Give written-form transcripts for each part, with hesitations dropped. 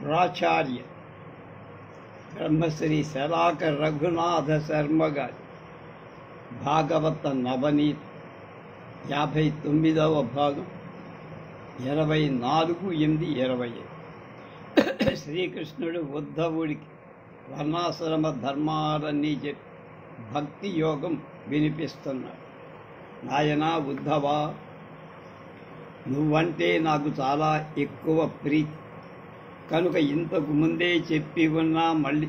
ప్రాచార్య బ్రహ్మశ్రీ శలాక రఘునాథ శర్మ గారి భాగవత నవనీత్ 59వ భాగం 24/8/20. శ్రీకృష్ణుడు ఉద్ధవుడికి వర్ణాశ్రమ ధర్మాలన్నీ చెప్పి భక్తి యోగం వినిపిస్తున్నాడు. నాయనా ఉద్ధవా, నువ్వంటే నాకు చాలా ఎక్కువ ప్రీతి కనుక ఇంతకు ముందే చెప్పి ఉన్నా మళ్ళీ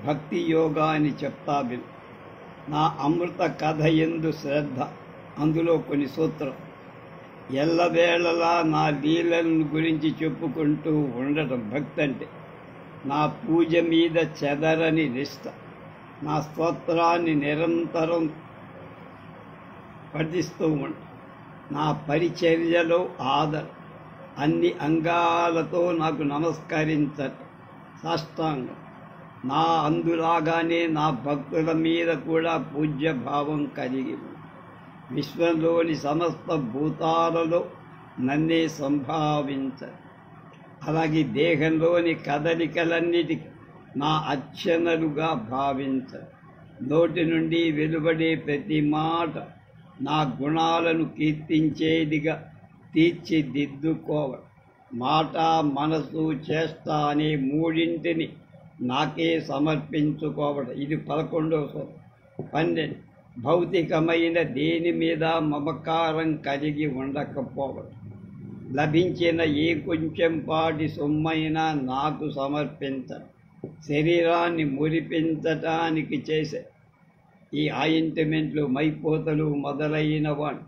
భక్తి యోగా అని చెప్తా విను. నా అమృత కథ ఎందు శ్రద్ధ, అందులో కొన్ని సూత్రం. ఎల్లవేళలా నా లీలలను గురించి చెప్పుకుంటూ ఉండటం భక్తి అంటే. నా పూజ మీద చెదరని నిష్ట, నా స్తోత్రాన్ని నిరంతరం పఠిస్తూ ఉంట, నా పరిచర్యలో ఆదర, అన్ని అంగాలతో నాకు నమస్కరించటం సాష్టాంగం. నా అందులాగానే నా భక్తుల మీద కూడా పూజ్యభావం కలిగి ఉంది. విశ్వంలోని సమస్త భూతాలలో నన్నే సంభావించ, అలాగే దేహంలోని కదలికలన్నిటికీ నా అర్చనలుగా భావించ. నోటి నుండి వెలువడే ప్రతి మాట నా గుణాలను కీర్తించేదిగా తీర్చిదిద్దుకోవడం. మాట, మనసు, చేష్ట అనే మూడింటిని నాకే సమర్పించుకోవడం. ఇది 11వ సూత్రం. 12. భౌతికమైన దేని మీద మమకారం కలిగి ఉండకపోవడం. లభించిన ఏ కొంచెం పాటి సొమ్మైనా నాకు సమర్పించడం. శరీరాన్ని మురిపించటానికి చేసే ఈ ఆయింట్మెంట్లు, మైపోతలు మొదలైన వాటి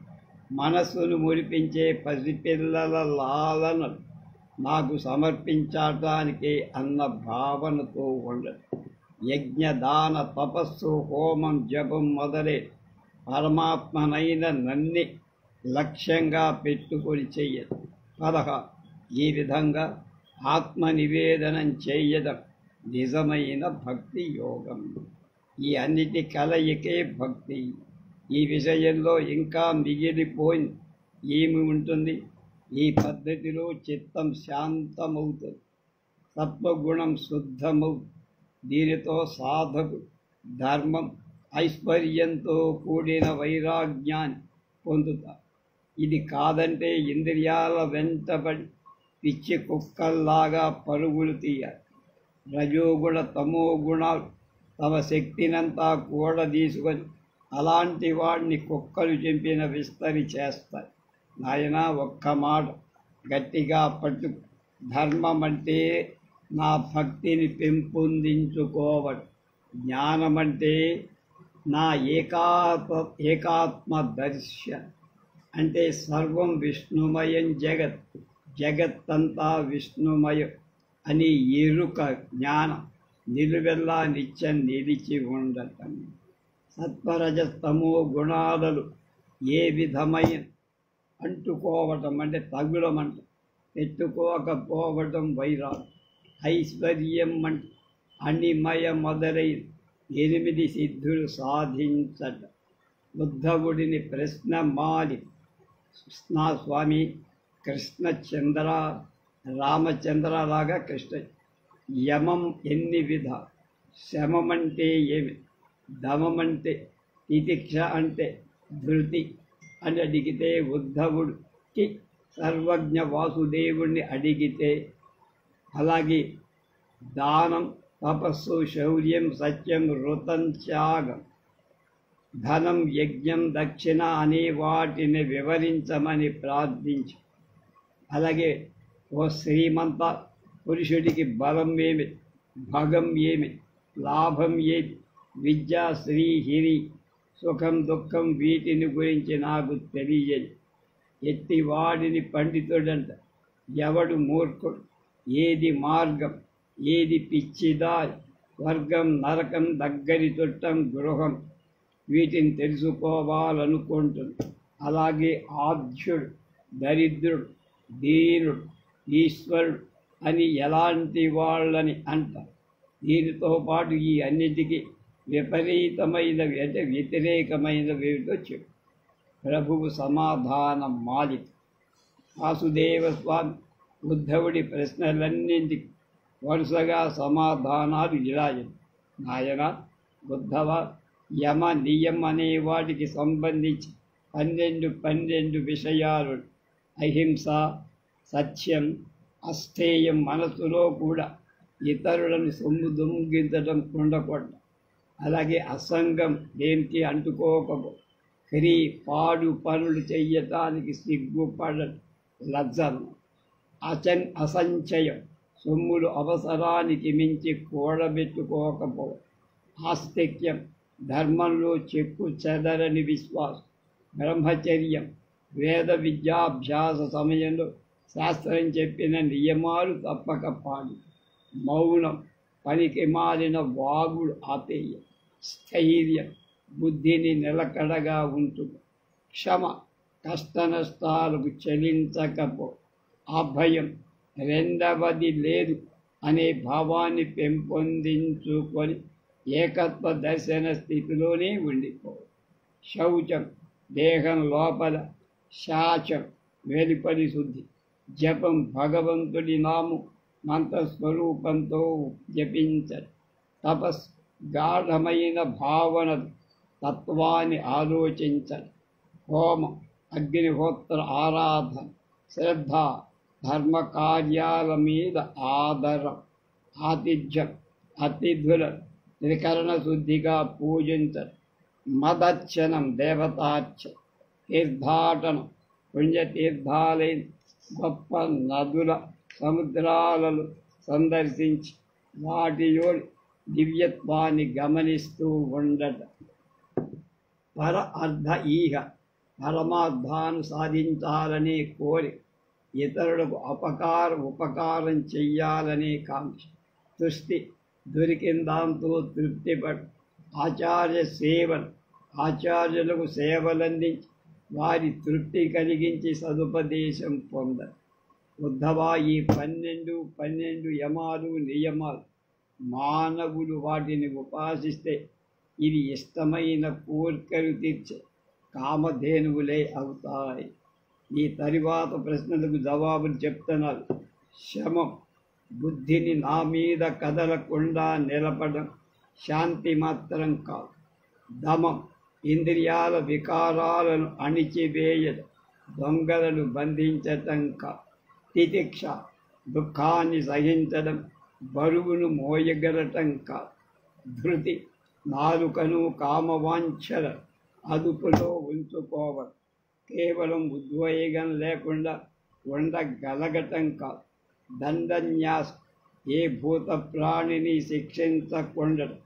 మనస్సును మురిపించే పసిపిల్లల లాలనలు నాకు సమర్పించటానికి అన్న భావనతో ఉండదు. యజ్ఞ, దాన, తపస్సు, హోమం, జపం మొదలై పరమాత్మనైన నన్నే లక్ష్యంగా పెట్టుకొని చెయ్యదు. 16. ఈ విధంగా ఆత్మ నివేదనం చేయడం నిజమైన భక్తి యోగం. ఈ అన్నిటి కలయికే భక్తి. ఈ విషయంలో ఇంకా మిగిలిపోయింది ఏమి ఉంటుంది? ఈ పద్ధతిలో చిత్తం శాంతమవుతుంది, సత్వగుణం శుద్ధమవుతుంది. దీనితో సాధకు ధర్మం, ఐశ్వర్యంతో కూడిన వైరాగ్యాన్ని పొందుతారు. ఇది కాదంటే ఇంద్రియాల వెంటబడి పిచ్చి కుక్కల్లాగా పరుగులు తీయాలి. రజోగుణ, తమో గుణాలు తమ శక్తినంతా కూడదీసుకొని అలాంటి వాడిని కుక్కలు చెంపిన విస్తరి చేస్తాయి. నాయన, ఒక్క మాట గట్టిగా పట్టు. ధర్మం అంటే నా భక్తిని పెంపొందించుకోవడం. జ్ఞానం అంటే నా ఏకాత్మ దర్శనం. అంటే సర్వం విష్ణుమయం జగత్, జగత్తంతా విష్ణుమయం అని ఎరుక జ్ఞానం. నిలువెల్లా నిత్యం నిలిచి ఉండటం. సత్వరజస్తమో గుణాలను ఏ విధమైన అంటుకోవటం అంటే తగులమంట, పెట్టుకోకపోవటం వైరాగ్యం. ఐశ్వర్యం అంటే అణిమయ మొదలైన 8 సిద్ధులు సాధించటం. ఉద్ధవుడిని ప్రశ్న మాలి. నా స్వామి కృష్ణచంద్ర, రామచంద్రలాగా కృష్ణ. యమం ఎన్ని విధాలు? శమం అంటే ఏమి? దమం అంటే తితిక్ష అంటే ధృతి అని అడిగితే ఉద్ధవుడికి సర్వజ్ఞ వాసుదేవుణ్ణి అడిగితే, అలాగే దానం, తపస్సు, శౌర్యం, సత్యం, వృతం, త్యాగం, ధనం, యజ్ఞం, దక్షిణ అనే వాటిని వివరించమని ప్రార్థించు. అలాగే ఓ శ్రీమంత పురుషుడికి బలం ఏమి, భగం ఏమి, లాభం ఏమి, విద్య, శ్రీ, హిరి, సుఖం, దుఃఖం వీటిని గురించి నాకు తెలియదు. ఎట్టివాడిని పండితుడంట, ఎవడు మూర్ఖుడు, ఏది మార్గం, ఏది పిచ్చిదారి, స్వర్గం, నరకం, దగ్గరి చుట్టం, గృహం, వీటిని తెలుసుకోవాలనుకుంటుంది. అలాగే ఆద్యుడు, దరిద్రుడు, దీనుడు, ఈశ్వరుడు అని ఎలాంటి వాళ్ళని అంటారు. దీనితో పాటు ఈ అన్నిటికీ విపరీతమైనవి అంటే వ్యతిరేకమైనవి ఏమిటో చెప్పు. ప్రభువు సమాధానం మాలిక. వాసుదేవ స్వామి ఉద్ధవుడి ప్రశ్నలన్నింటికి వరుసగా సమాధానాలు ఇలా నాయన బుద్ధవ, యమ నియం అనే వాటికి సంబంధించి 12 విషయాలు అహింస, సత్యం, అస్థేయం, మనసులో కూడా ఇతరులను సొమ్ము దొంగిలించడం ఉండకూడదు. అలాగే అసంగం, దేనికి అంటుకోకపో, పాడు పనులు చెయ్యటానికి సిగ్గుపడడం, లజ్జను, అసంచయం, సొమ్ములు అవసరానికి మించి కూడబెట్టుకోకపో, ఆస్తిక్యం, ధర్మంలో చెక్కు చెదరని విశ్వాసం, బ్రహ్మచర్యం, వేద విద్యాభ్యాస సమయంలో శాస్త్రం చెప్పిన నియమాలు తప్పక పాడు, మౌనం, పనికి మారిన వాగుడు ఆపేయం, స్థైర్యం, బుద్ధిని నిలకడగా ఉంటుంది, క్షమ, కష్టనష్టాలకు చెలించకపో, అభయం, రెండవది లేదు అనే భావాన్ని పెంపొందించుకొని ఏకత్వ దర్శన స్థితిలోనే ఉండిపో, శౌచం, దేహం లోపల, శాచం, వెలుపలి శుద్ధి, జపం, భగవంతుడి నామం మంత్రస్వరూపంతో జపించడం, తపస్సు, గాఢమైన భావన, తత్వాన్ని ఆలోచించడం, హోమం, అగ్నిహోత్ర ఆరాధన, శ్రద్ధ, ధర్మ కార్యాల మీద ఆదరం, ఆతిథ్యం, అతిథుల త్రికరణ శుద్ధిగా పూజించడం, మదర్శనం, దేవతార్చన, తీర్థాటనం, పుణ్యతీర్థాలైన గొప్ప నదుల, సముద్రాలను సందర్శించి వాటిలోని దివ్యత్వాన్ని గమనిస్తూ ఉండటం, పర అర్ధ ఈహ, పరమార్థాన్ని సాధించాలనే కోరి ఇతరులకు ఉపకారం చెయ్యాలనే కాంక్ష, తుష్టి, దొరికిన దాంతో తృప్తిపడు, ఆచార్య సేవలు, ఆచార్యులకు సేవలందించి వారి తృప్తి కలిగించి సదుపదేశం పొందరు. ఉద్ధవా, ఈ 12 యమాలు, నియమాలు మానవులు వాటిని ఉపాసిస్తే ఇవి ఇష్టమైన కోరికలు తీర్చే కామధేనువులే అవుతాయి. ఈ తరువాత ప్రశ్నలకు జవాబులు చెప్తున్నారు. శమం, బుద్ధిని నా మీద కదలకుండా నిలపడం శాంతి మాత్రం కాదు. దమం, ఇంద్రియాల వికారాలను అణిచివేయడం దొంగలను బంధించటం కాదు. తితిక్ష, దుఃఖాన్ని సహించడం బరువును మోయగలటం కాదు. ధృతి, నాలుకను కామవాంఛల అదుపులో ఉంచుకోవడం కేవలం ఉద్వేగం లేకుండా ఉండగలగటం కాదు. దండన్యాసం, ఏ భూత ప్రాణిని శిక్షించకుండడం,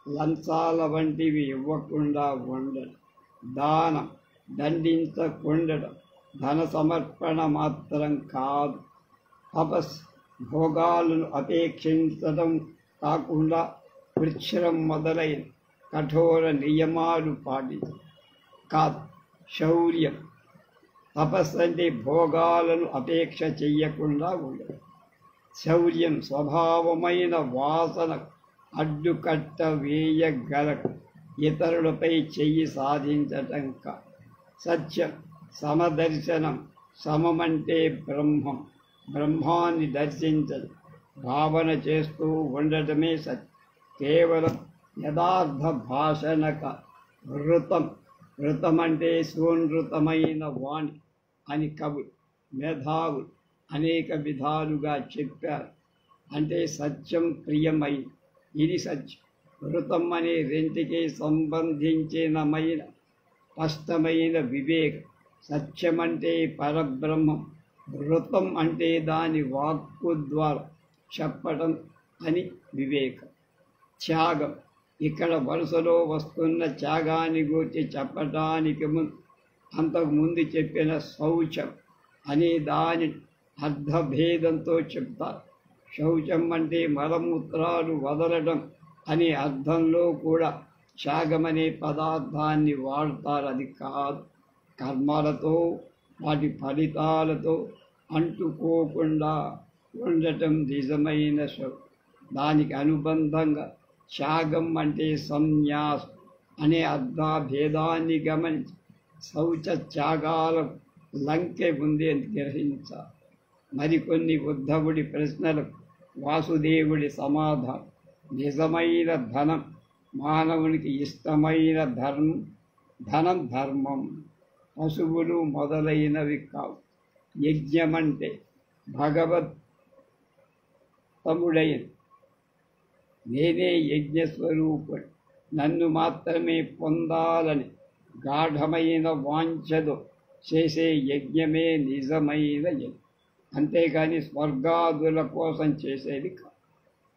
లంచాల వంటివి ఇవ్వకుండా ఉండడం. దానం, దండించకుండడం ధన సమర్పణ మాత్రం కాదు. తపస్సు, భోగాలను అపేక్షించడం కాకుండా వృక్షం మొదలైన కఠోర నియమాలు పాటించడం కాదు. శౌర్యం, తపస్సు అంటే భోగాలను అపేక్ష చెయ్యకుండా ఉండడం. శౌర్యం, స్వభావమైన వాసన అడ్డుకట్ట వేయగలకు ఇతరులపై చెయ్యి సాధించటం కాదు. సత్యం, సమదర్శనం, సమమంటే బ్రహ్మం, బ్రహ్మాన్ని దర్శించడం భావన చేస్తూ ఉండటమే సత్యం. కేవలం యథార్థ భాషణక. వృతం, వృతం అంటే సునృతమైన వాణి అని కవులు, మేధావులు అనేక విధాలుగా చెప్పారు. అంటే సత్యం ప్రియమై, ఇది సత్యం. వృతం అనే రెంటికి సంబంధించినమైన స్పష్టమైన వివేకం. సత్యమంటే పరబ్రహ్మం, వృతం అంటే దాని వాక్కు ద్వారా చెప్పడం అని వివేకం. త్యాగం, ఇక్కడ వరుసలో వస్తున్న త్యాగాన్ని గురించి చెప్పటానికి అంతకుముందు చెప్పిన శౌచం అనే దాని అర్థభేదంతో చెప్తారు. శౌచం అంటే మలమూత్రాలు వదలడం అనే అర్థంలో కూడా త్యాగమనే పదార్థాన్ని వాడతారు. అది కాదు. కర్మలతో వాటి ఫలితాలతో అంటుకోకుండా ఉండటం నిజమైన శౌచం. దానికి అనుబంధంగా త్యాగం అంటే సన్యాసం అనే అర్థభేదాన్ని గమనించి శౌచ త్యాగాల లంకె ఉంది అని గ్రహించాలి. మరికొన్ని ఉద్ధవుడి ప్రశ్నలకు వాసుదేవుడి సమాధానం. నిజమైన ధనం మానవునికి ఇష్టమైన ధనం ధర్మం, పశువులు మొదలైనవి కావు. యజ్ఞమంటే భగవత్ తముడైన నేనే యజ్ఞస్వరూపుడు, నన్ను మాత్రమే పొందాలని గాఢమైన వాంఛతో చేసే యజ్ఞమే నిజమైన యజ్ఞం. అంతేకాని స్వర్గాదుల కోసం చేసేది కాదు.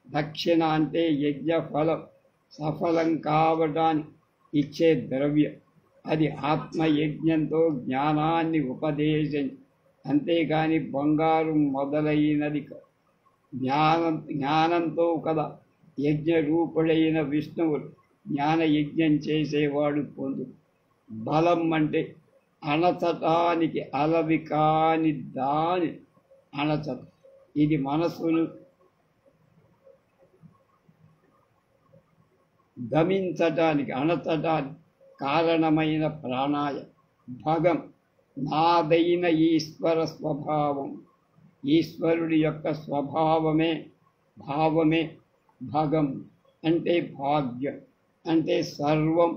దక్షిణ అంటే యజ్ఞ ఫలం సఫలం కావడానికి ఇచ్చే ద్రవ్యం. అది ఆత్మయజ్ఞంతో జ్ఞానాన్ని ఉపదేశించి, అంతేకాని బంగారు మొదలైనది కాదు. జ్ఞానంతో కదా యజ్ఞరూపుడైన విష్ణువుడు జ్ఞానయజ్ఞం చేసేవాడు పొందు. బలం అంటే అణచటానికి అలవి కాని దాని అణచట. ఇది మనసును దమించటానికి అణచటానికి కారణమైన ప్రాణాయం. భగం నాదైన ఈశ్వర స్వభావం. ఈశ్వరుడి యొక్క భావమే భగం అంటే భాగ్యం. అంటే సర్వం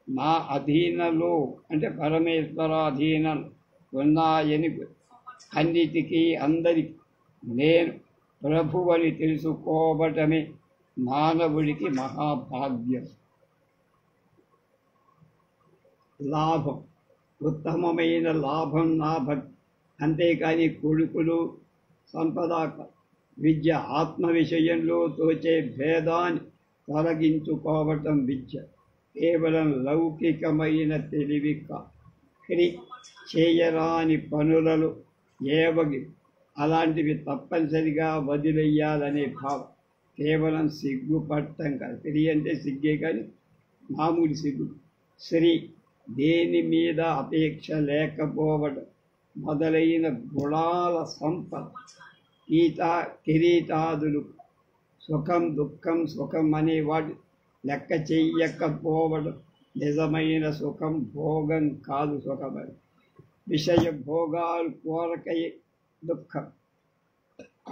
నా అధీనలో అంటే పరమేశ్వరాధీనం ఉన్నాయని, అన్నిటికీ అందరికీ నేను ప్రభువని తెలుసుకోవటమే మానవుడికి మహాభాగ్యం. లాభం ఉత్తమమైన లాభం నా భక్తి. అంతేకాని కొడుకులు సంపద. విద్య ఆత్మ విషయంలో తోచే భేదాన్ని తొలగించుకోవటం విద్య. కేవలం లౌకికమైన తెలివి క్రి చేయరాని పనులలో ఏవగి అలాంటివి తప్పనిసరిగా వదిలేయాలనే భావం. కేవలం సిగ్గుపట్టం కాదు. క్రి అంటే సిగ్గే కానీ మామూలు సిగ్గు. శ్రీ దేని మీద అపేక్ష లేకపోవడం మొదలైన గుణాల సంపద. కిరీటాదులు సుఖం దుఃఖం సుఖం అనే వాటి లెక్క చెయ్యకపోవడం నిజమైన సుఖం. భోగం కాదు సుఖమని. విషయ భోగాలు కోరకయే దుఃఖం.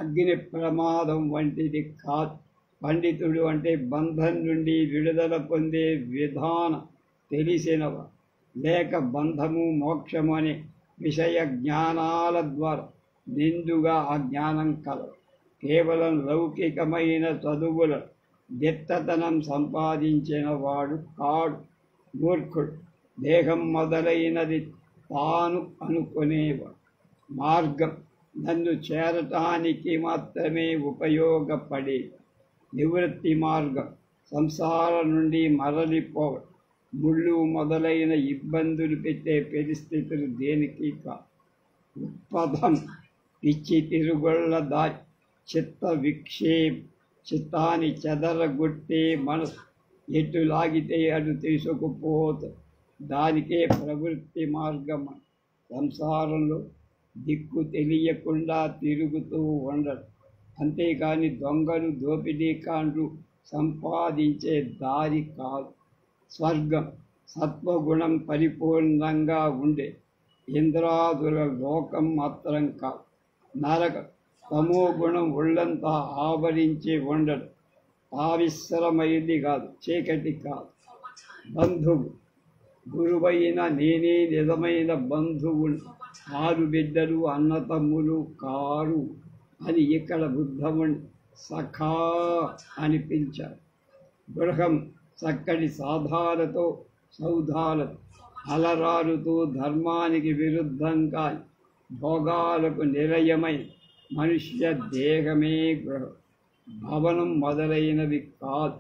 అగ్ని ప్రమాదం వంటిది కాదు. పండితుడు అంటే బంధం నుండి విడుదల పొందే విధానం తెలిసినవా, లేక బంధము మోక్షము అనే విషయ జ్ఞానాల ద్వారా నిండుగా ఆ జ్ఞానం కలదు. కేవలం లౌకికమైన చదువుల దిట్టతనం సంపాదించిన వాడు కాడు మూర్ఖుడు. దేహం మొదలైనది తాను అనుకునేవాడు. మార్గం నన్ను చేరటానికి మాత్రమే ఉపయోగపడే. నివృత్తి మార్గం సంసారం నుండి మరలిపోవడం. ముళ్ళు మొదలైన ఇబ్బందులు పెట్టే పరిస్థితులు దేనికి కాదు. ఉత్పదం పిచ్చి తిరుగుళ్ళ దారి. చిత్తాన్ని చెదరగొట్టే మనసు ఎటు లాగితే అటు తీసుకుపోతుంది. దానికే ప్రవృత్తి మార్గం. సంసారంలో దిక్కు తెలియకుండా తిరుగుతూ ఉండడు. అంతేకాని దొంగలు దోపిడీకాండ్లు సంపాదించే దారి కాదు. స్వర్గం సత్వగుణం పరిపూర్ణంగా ఉండే ఇంద్రాదుల లోకం మాత్రం కాదు. నరకం తమో గుణం ఒళ్ళంతా ఆవరించి ఉండడు. ఆవిశ్రమైంది కాదు, చీకటి కాదు. బంధువు గురువైన నేనే నిజమైన బంధువుని. 6 బిడ్డలు అన్నతమ్ములు కారు అని ఇక్కడ బుద్ధముని సఖా అని పిలిచారు. గృహం చక్కటి సాధాలతో సౌధాలతో అలరారుతూ ధర్మానికి విరుద్ధంగా భోగాలకు నిలయమై మనుష్య దేహమే గృహం. భవనం మొదలైనవి కాదు.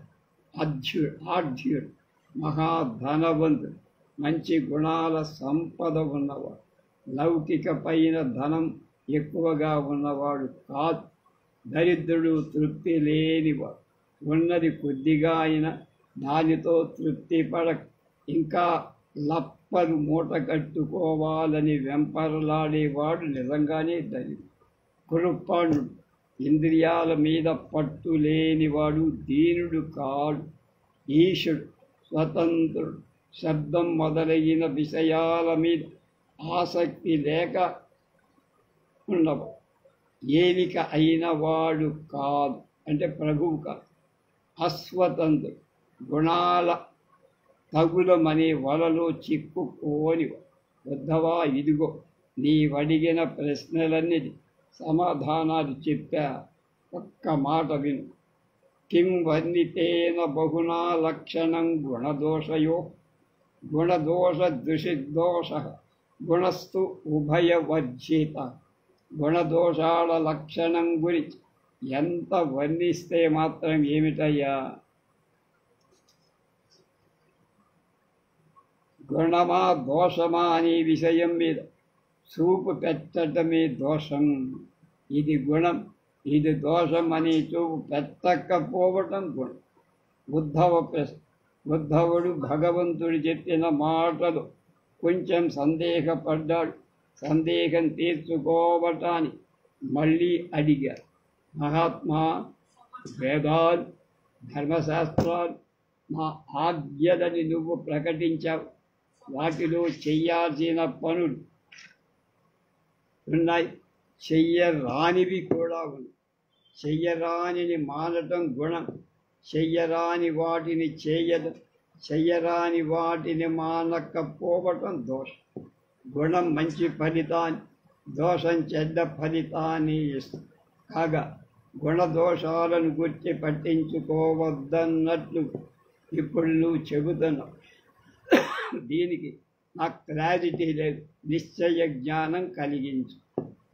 ఆఢ్యుడు మహాధనవంతుడు, మంచి గుణాల సంపద ఉన్నవాడు. లౌకిక పైన ధనం ఎక్కువగా ఉన్నవాడు కాదు. దరిద్రుడు తృప్తి లేనివాడు. ఉన్నది కొద్దిగా అయినా దానితో తృప్తి పడక ఇంకా లప్పలు మూట కట్టుకోవాలని వెంపరలాడేవాడు నిజంగానే దరిద్రుడు. కురుపాండు ఇంద్రియాల మీద పట్టు లేనివాడు దీనుడు కాడు. ఈశుడు స్వతంత్రుడు. శబ్దం మొదలైన విషయాల మీద ఆసక్తి లేక ఉన్నవాడు. ఏలిక అయిన వాడు కాదు. అంటే ప్రభువు కాదు, అస్వతంత్రుడు, గుణాల తగులమనే వలలో చిక్కుకోని ఉద్ధవా, ఇదిగో నీవడిగిన ప్రశ్నలన్నిటి సమాధానాలు చెప్పా, ఒక్క మాట విను. కిం వర్ణితేన బహునా లక్షణం గుణదోషయో గుణదోష దృషిదోష గుణస్థు ఉభయవర్జిత. గుణదోషాల లక్షణం గురించి ఎంత వర్ణిస్తే మాత్రం ఏమిటయ్యా? గుణమా దోషమా అనే విషయం మీద చూపు పెట్టడమే దోషం. ఇది గుణం, ఇది దోషం అని చూపు పెట్టకపోవటం గుణం. ఉద్ధవుడు భగవంతుడు చెప్పిన మాటలు కొంచెం సందేహపడ్డాడు. సందేహం తీర్చుకోవటానికి మళ్ళీ అడిగారు, మహాత్మా, వేదాలు, ధర్మశాస్త్రాలు నా ఆజ్ఞలని నువ్వు ప్రకటించావు. వాటిలో చెయ్యాల్సిన పనులు ఉన్నాయి, చెయ్యరానివి కూడా ఉన్నాయి. చెయ్యరానిని మానటం గుణం, చెయ్యరాని వాటిని చేయడం, చెయ్యరాని వాటిని మానకపోవటం దోషం. గుణం మంచి ఫలితాన్ని, దోషం చెడ్డ ఫలితాన్ని ఇస్తుంది. కాగా గుణదోషాలను గుర్తి పట్టించుకోవద్దన్నట్లు ఇప్పుడు నువ్వు చెబుతున్నావు. దీనికి నాకు క్లారిటీ లేదు, నిశ్చయ జ్ఞానం కలిగించు.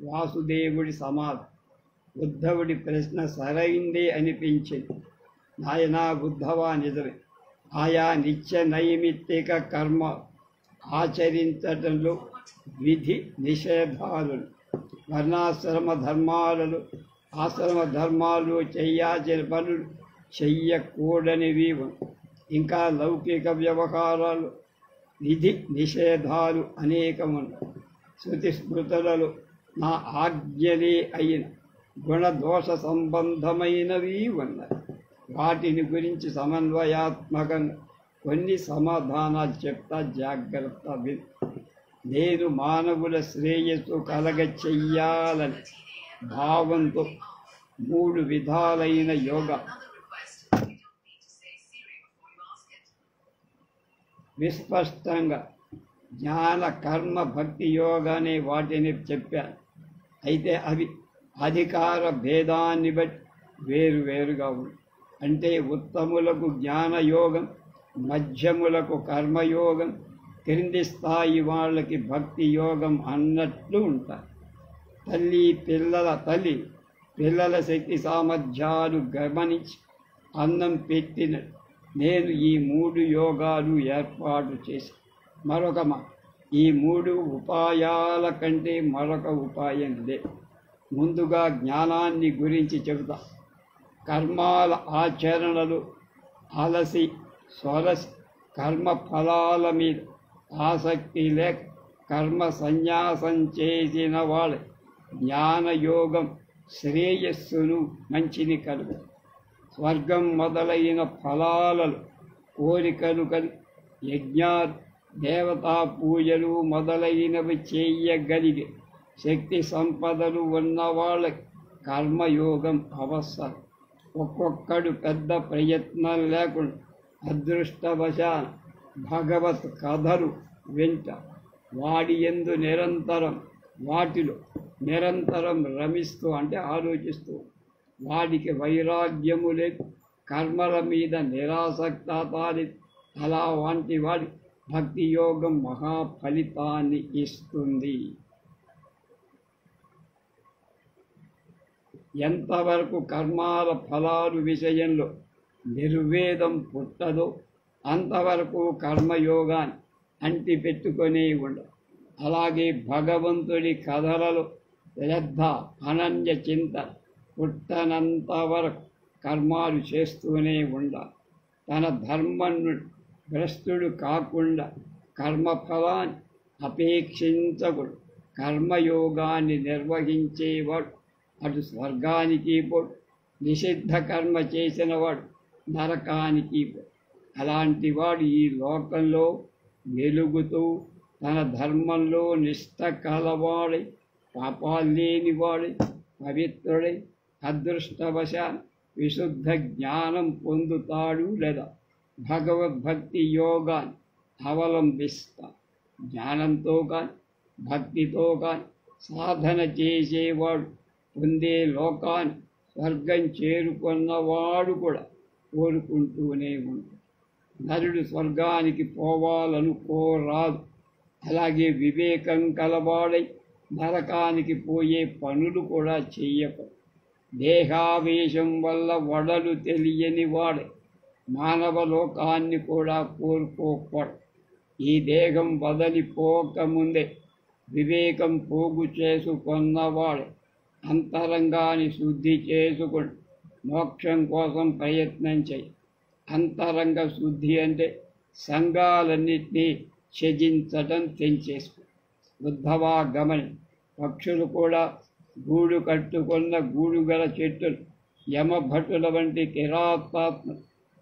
వాసుదేవుడి సమాధానం. ఉద్ధవుడి ప్రశ్న సరైందే అనిపించింది. నాయనా ఉద్ధవా, నిజమే. ఆయా నిత్య నైమిత్తిక కర్మ ఆచరించటంలో విధి నిషేధాలను, వర్ణాశ్రమ ధర్మాలను, ఆశ్రమ ధర్మాలు చెయ్యాల్సిన పనులు చెయ్యకూడనివి, ఇంకా లౌకిక వ్యవహారాలు విధి నిషేధాలు అనేకమున్నాయి. శృతి స్మృతులలో నా ఆజ్ఞలే అయిన గుణదోష సంబంధమైనవి ఉన్నాయి. వాటిని గురించి సమన్వయాత్మకంగా కొన్ని సమాధానాలు చెప్తా, జాగ్రత్త విను. నేను మానవుల శ్రేయస్సు కలగ చెయ్యాలని భావంతో 3 విధాలైన యోగా విస్పష్టంగా జ్ఞాన కర్మ భక్తి యోగా అనే వాటిని చెప్పాను. అయితే అవి అధికార భేదాన్ని బట్టి వేరువేరుగా ఉన్నాయి. అంటే ఉత్తములకు జ్ఞానయోగం, మధ్యములకు కర్మయోగం, క్రింది స్థాయి వాళ్ళకి భక్తి యోగం అన్నట్లు ఉంటాయి. తల్లి పిల్లల శక్తి సామర్థ్యాలు గమనించి అన్నం పెట్టిన నేను ఈ 3 యోగాలు ఏర్పాటు చేసి మరొక ఈ 3 ఉపాయాల కంటే మరొక ఉపాయం లేదు. ముందుగా జ్ఞానాన్ని గురించి చెబుతా. కర్మాల ఆచరణలు అలసి సొలసి కర్మ ఫలాల మీద ఆసక్తి లేక కర్మ సన్యాసం చేసిన వాళ్ళ జ్ఞానయోగం శ్రేయస్సును, మంచిని కలుగు. స్వర్గం మొదలైన ఫలాలలో కోరికలు కలిగి యజ్ఞాలు, దేవతా పూజలు మొదలైనవి చేయగలిగే శక్తి సంపదలు ఉన్నవాళ్ళకి కర్మయోగం అవసరం. ఒక్కొక్కడు పెద్ద ప్రయత్నం లేకుండా అదృష్టవశాన భగవత్ కథలు వింట వాటిలో నిరంతరం రమిస్తూ, అంటే ఆలోచిస్తూ, వాడికి వైరాగ్యము లేదు, కర్మల మీద నిరాసక్తాలి. అలా వంటి వాడి భక్తి యోగం మహాఫలితాన్ని ఇస్తుంది. ఎంతవరకు కర్మాల ఫలాలు విషయంలో నిర్వేదం పుట్టదో అంతవరకు కర్మయోగాన్ని అంటిపెట్టుకొని ఉండదు. అలాగే భగవంతుడి కథలలో శ్రద్ధ, అనన్య చింత పుట్టనంత వరకు కర్మాలు చేస్తూనే ఉండాలి. తన ధర్మం నుండి భ్రష్టుడు కాకుండా కర్మఫలాన్ని అపేక్షించకూడదు. కర్మయోగాన్ని నిర్వహించేవాడు అటు స్వర్గానికి పోడు, నిషిద్ధ కర్మ చేసిన వాడు నరకానికి పోడు. అలాంటి వాడు ఈ లోకంలో వెలుగుతూ తన ధర్మంలో నిష్ఠ కలవాడై, పాపాలు లేనివాడై, పవిత్రుడై, అదృష్టవశాన్ని విశుద్ధ జ్ఞానం పొందుతాడు లేదా భగవద్భక్తి యోగాన్ని అవలంబిస్తా. జ్ఞానంతో కానీ భక్తితో కానీ సాధన చేసేవాడు పొందే లోకాన్ని స్వర్గం చేరుకున్నవాడు కూడా కోరుకుంటూనే ఉంటాడు. నరుడు స్వర్గానికి పోవాలనుకోరాదు. అలాగే వివేకం కలవాడై నరకానికి పోయే పనులు కూడా చెయ్యకూడదు. దేహావేశం వల్ల వడలు తెలియని వాడే మానవ లోకాన్ని కూడా కోరుకోకూడదు. ఈ దేహం వదలిపోకముందే వివేకం పోగు చేసుకున్నవాడే అంతరంగాన్ని శుద్ధి చేసుకుని మోక్షం కోసం ప్రయత్నం చేయి. అంతరంగ శుద్ధి అంటే సంఘాలన్నింటినీ త్యజించడం తెంచేసుకో. ఉద్ధవా గమని, పక్షులు కూడా గూడు కట్టుకున్న గూడు గల చెట్టులు యమభటుల వంటి కిరాతాత్మ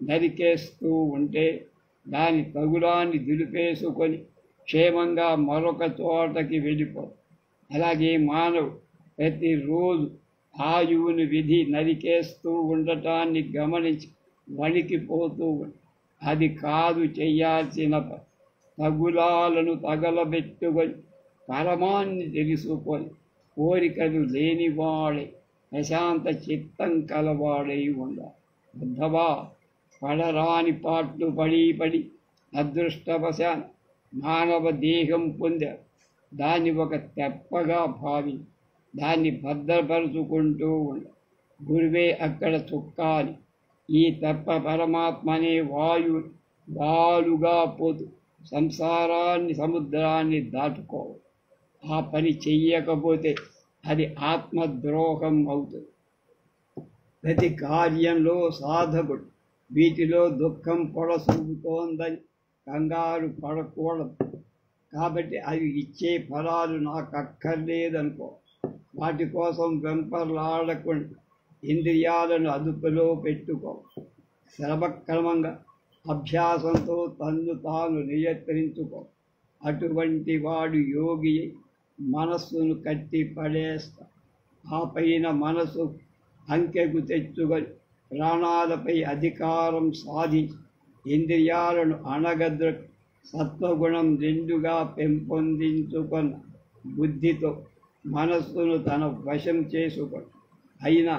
నరికేస్తూ ఉంటే దాని తగులాన్ని దులిపేసుకొని క్షేమంగా మరొక చోటకి వెళ్ళిపో. అలాగే మానవుడు ప్రతిరోజు ఆయువుని విధి నరికేస్తూ ఉండటాన్ని గమనించి వణికిపోతూ ఉంది. అది కాదు చెయ్యాల్సిన పని. తగులాలను తగలబెట్టుకొని పరమాన్ని తెలుసుకొని కోరికలు లేనివాడై ప్రశాంత చిత్తం కలవాడై ఉండాలి. బుద్ధవా, పడరాని పాట్లు పడి అదృష్టవశాన మానవ దేహం పొందారు. దాన్ని ఒక తెప్పగా భావి దాన్ని భద్రపరుచుకుంటూ ఉండ. గురువే అక్కడ చుక్కాలి. ఈ తెప్ప పరమాత్మనే వాలుగా పోతూ సంసారాన్ని సముద్రాన్ని దాటుకోవాలి. ఆ పని చెయ్యకపోతే అది ఆత్మద్రోహం అవుతుంది. ప్రతి కార్యంలో సాధకుడు వీటిలో దుఃఖం పొడసూపుతోందని కంగారు పడకూడదు. కాబట్టి అవి ఇచ్చే ఫలాలు నాకు అక్కర్లేదనుకో. వాటి కోసం వెంపర్లాడకుండా ఇంద్రియాలను అదుపులో పెట్టుకో. శ్రమక్రమంగా అభ్యాసంతో తన్ను తాను నియంత్రించుకో. అటువంటి వాడు యోగి మనస్సును కట్టి పడేస్తా. ఆ పైన మనసు అంకెకు తెచ్చుకొని ప్రాణాలపై అధికారం సాధించి ఇంద్రియాలను అణగద్రొక్కి సత్వగుణం రెండుగా పెంపొందించుకున్న బుద్ధితో మనస్సును తన వశం చేసుకొని అయినా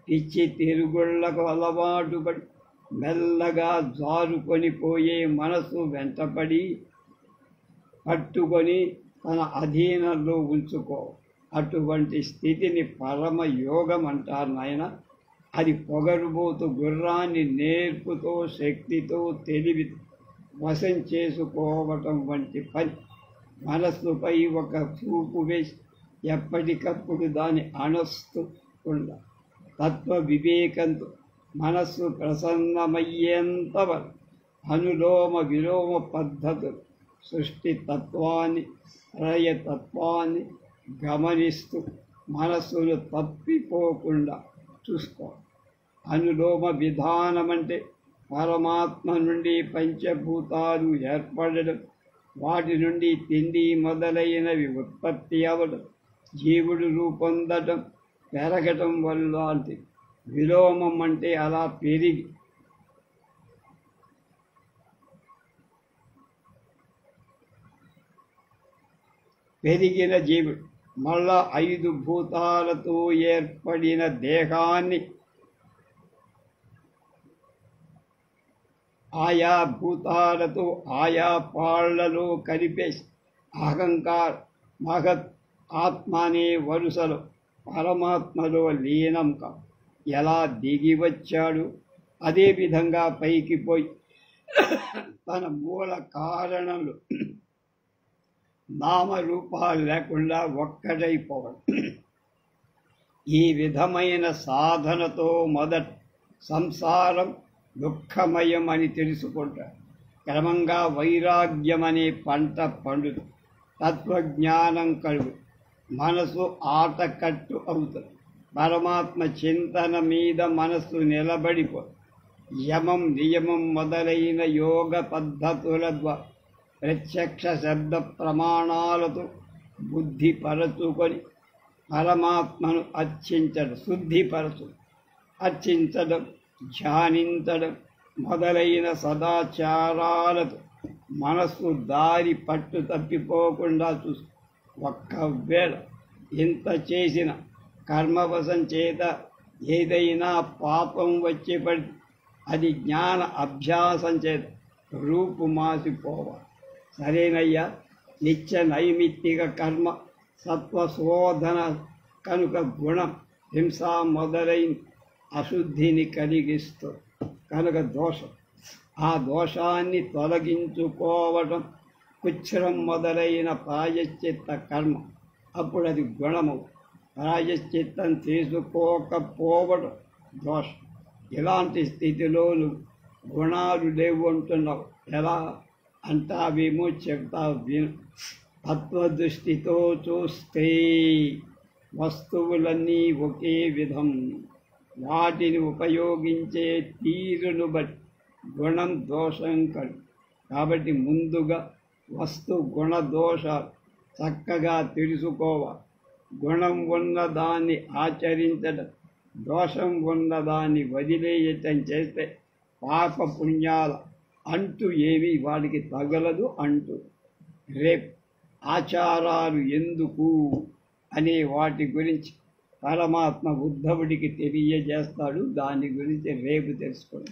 పిచ్చి తిరుగుళ్లకు అలవాటు పడి మెల్లగా జారుకొని పోయే మనస్సు వెంటపడి పట్టుకొని తన అధీనంలో ఉంచుకో. అటువంటి స్థితిని పరమ యోగం అంటారు నాయన. అది పొగరుబోతు గుర్రాన్ని నేర్పుతో శక్తితో తెలివి వశం చేసుకోవటం వంటి పని. మనస్సుపై ఒక చూపు వేసి ఎప్పటికప్పుడు దాన్ని అణస్తూ ఉండాలి. తత్వ వివేకంతో మనస్సు ప్రసన్నమయ్యేంత వరకు అనులోమ విలోమ పద్ధతులు సృష్టి తత్వాన్ని ప్రళయతత్వాన్ని గమనిస్తూ మనస్సును తప్పిపోకుండా చూసుకో. అనులోమ విధానం అంటే పరమాత్మ నుండి పంచభూతాలు ఏర్పడడం, వాటి నుండి తిండి మొదలైనవి ఉత్పత్తి అవ్వడం, జీవుడు రూపొందడం, పెరగటం వల్లాంటి. విలోమం అంటే అలా పెరిగిన జీవుడు మళ్ళా 5 భూతాలతో ఏర్పడిన దేహాన్ని ఆయా భూతాలతో ఆయా పాళ్లలో కలిపేసి అహంకార మహత్ ఆత్మ అనే వరుసలో పరమాత్మలో లీనం కా ఎలా దిగి వచ్చాడు అదేవిధంగా పైకి పోయి తన మూల కారణంలో నామరూపాలు లేకుండా ఒక్కటైపోవడం. ఈ విధమైన సాధనతో మొదట సంసారం దుఃఖమయం అని తెలుసుకుంటారు. క్రమంగా వైరాగ్యం అనే పంట పండుదు. తత్వజ్ఞానం కలుగు. మనసు ఆటకట్టు అవుతుంది. పరమాత్మ చింతన మీద మనస్సు నిలబడిపో. యమం నియమం మొదలైన యోగ పద్ధతుల ద్వారా ప్రత్యక్ష శబ్ద ప్రమాణాలతో బుద్ధి పరచుకొని పరమాత్మను అర్చించడు. శుద్ధిపరచు. అర్చించడం, ధ్యానించడం మొదలైన సదాచారాలతో మనస్సు దారి పట్టు తప్పిపోకుండా చూసు. ఒక్కవేళ ఇంత చేసిన కర్మవశం చేత ఏదైనా పాపం వచ్చి పడి అది జ్ఞాన అభ్యాసం చేత రూపుమాసిపోవాలి. సరేనయ్యా, నిత్య నైమిత్తిక కర్మ సత్వశోధన కనుక గుణం హింస మొదలైన అశుద్ధిని కలిగిస్తుంది కనుక దోషం. ఆ దోషాన్ని తొలగించుకోవటం కుచ్చరం మొదలైన ప్రాయశ్చిత్త కర్మ. అప్పుడు అది గుణము. ప్రాయశ్చిత్తం తీసుకోకపోవడం దోషం. ఇలాంటి స్థితిలో నువ్వు గుణాలు లేవు అంటున్నావు. ఎలా అంటావేమో చెప్తావు విను. తత్వదృష్టితో చూస్తే వస్తువులన్నీ ఒకే విధం. వాటిని ఉపయోగించే తీరును బట్టి గుణం దోషం కలు. కాబట్టి ముందుగా వస్తు గుణ దోషాలు చక్కగా తెలుసుకోవాలి. గుణం ఉన్నదాన్ని ఆచరించడం, దోషం ఉన్నదాన్ని వదిలేయటం చేస్తే పాప పుణ్యాల అంటూ ఏమీ వాడికి తగలదు అంటూ. రేపు ఆచారాలు ఎందుకు అనే వాటి గురించి పరమాత్మ ఉద్ధవుడికి తెలియజేస్తాడు. దాని గురించి రేపు తెలుసుకోండి.